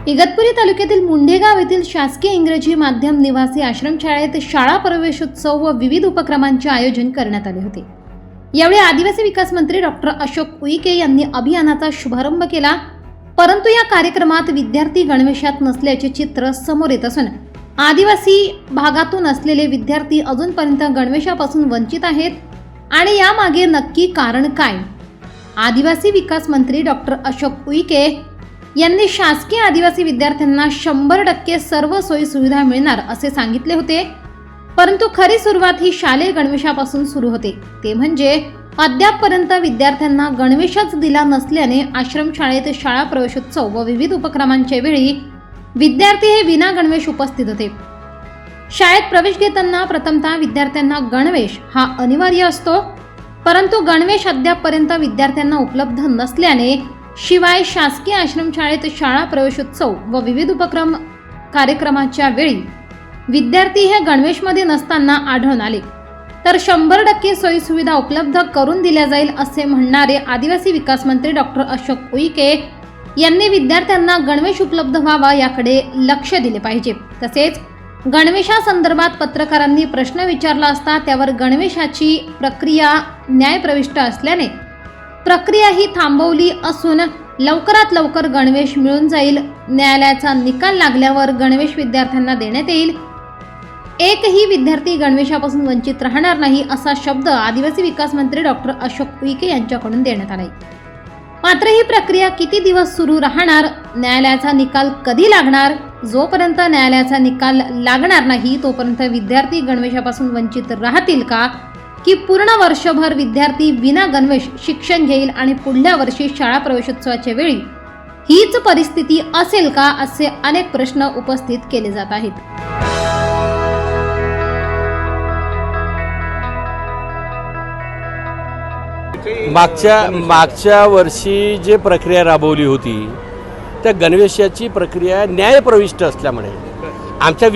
इगतपुरी तालुक्यातील मुंढेगाव येथील शासकीय इंग्रजी माध्यम निवासी आश्रमशाळेत शाळा प्रवेशोत्सव व विविध उपक्रमांचे आयोजन करण्यात आले होते। यावेळी आदिवासी विकास मंत्री डॉक्टर अशोक उईके यांनी अभियानाचा शुभारंभ केला, परंतु या कार्यक्रमात विद्यार्थी गणवेशात नसल्याचे चित्र समोर येत असून आदिवासी भागातून असलेले विद्यार्थी अजूनपर्यंत गणवेशापासून वंचित आहेत आणि यामागे नक्की कारण काय? आदिवासी विकास मंत्री डॉक्टर अशोक उईके यांनी शासकीय आदिवासी विद्यार्थ्यांना 100% सर्व सोयी सुविधा मिळणार असे सांगितले होते, परंतु खरी सुरुवात ही शालेय गणवेशापासून सुरू होते। ते म्हणजे अद्यापपर्यंत विद्यार्थ्यांना गणवेशच दिला नसल्याने आश्रमशाळेत शाळा प्रवेशोत्सव व विविध उपक्रमांच्या वेळी विद्यार्थी हे विना गणवेश उपस्थित होते। शाळेत प्रवेश घेताना प्रथमतः विद्यार्थ्यांना गणवेश हा अनिवार्य असतो, परंतु गणवेश अद्यापपर्यंत विद्यार्थ्यांना उपलब्ध नसल्याने शिवाय शासकीय आश्रमशाळेत शाळा प्रवेशोत्सव व विविध कार्यक्रमाच्या वेळी विद्यार्थी हे गणवेशमध्ये नसताना आढळून आले, तर 100% सोयी सुविधा उपलब्ध करून दिल्या जाईल असे म्हणणारे आदिवासी विकास मंत्री डॉक्टर अशोक उईके यांनी विद्यार्थ्यांना गणवेश उपलब्ध व्हावा याकडे लक्ष दिले पाहिजे। तसेच गणवेशासंदर्भात पत्रकारांनी प्रश्न विचारला असता त्यावर गणवेशाची प्रक्रिया न्यायप्रविष्ट असल्याने प्रक्रिया ही थांबवली असून लवकरात लवकर गणवेश मिळून जाईल। न्यायालयाचा निकाल लागल्यावर गणवेश विद्यार्थ्यांना देण्यात येईल। एकही विद्यार्थी गणवेशापासून वंचित राहणार नाही असा शब्द आदिवासी विकास मंत्री डॉक्टर अशोक उईके यांच्याकडून देण्यात आला। मात्र ही प्रक्रिया किती दिवस सुरू राहणार? न्यायालयाचा निकाल कधी लागणार? जोपर्यंत न्यायालयाचा निकाल लागणार नाही तोपर्यंत विद्यार्थी गणवेशापासून वंचित राहतील का, की पूर्ण वर्षभर विद्यार्थी विना गणवेश शिक्षण घेईल आणि पुढल्या वर्षी शाळा प्रवेशोत्सवाच्या वेळी हीच परिस्थिती असेल का, असे अनेक प्रश्न उपस्थित केले जात आहेत। मागच्या वर्षी जे प्रक्रिया राबवली होती त्या गणवेशाची प्रक्रिया न्यायप्रविष्ट असल्यामुळे आमच्या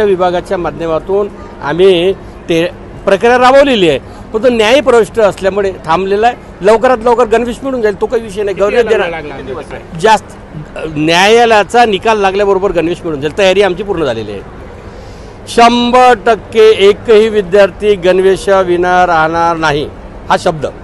विभागाच्या माध्यमातून आम्ही ते प्रक्रिया राबवलेली आहे, पण तो न्यायप्रविष्ट असल्यामुळे थांबलेला आहे। लवकरात लवकर गणवेश मिळून जाईल, तो काही विषय नाही। गणवेश देणार जास्त न्यायालयाचा निकाल लागल्याबरोबर गणवेश मिळून जाईल, तयारी आमची पूर्ण झालेली आहे। 100% एकही विद्यार्थी गणवेशाविना राहणार नाही हा शब्द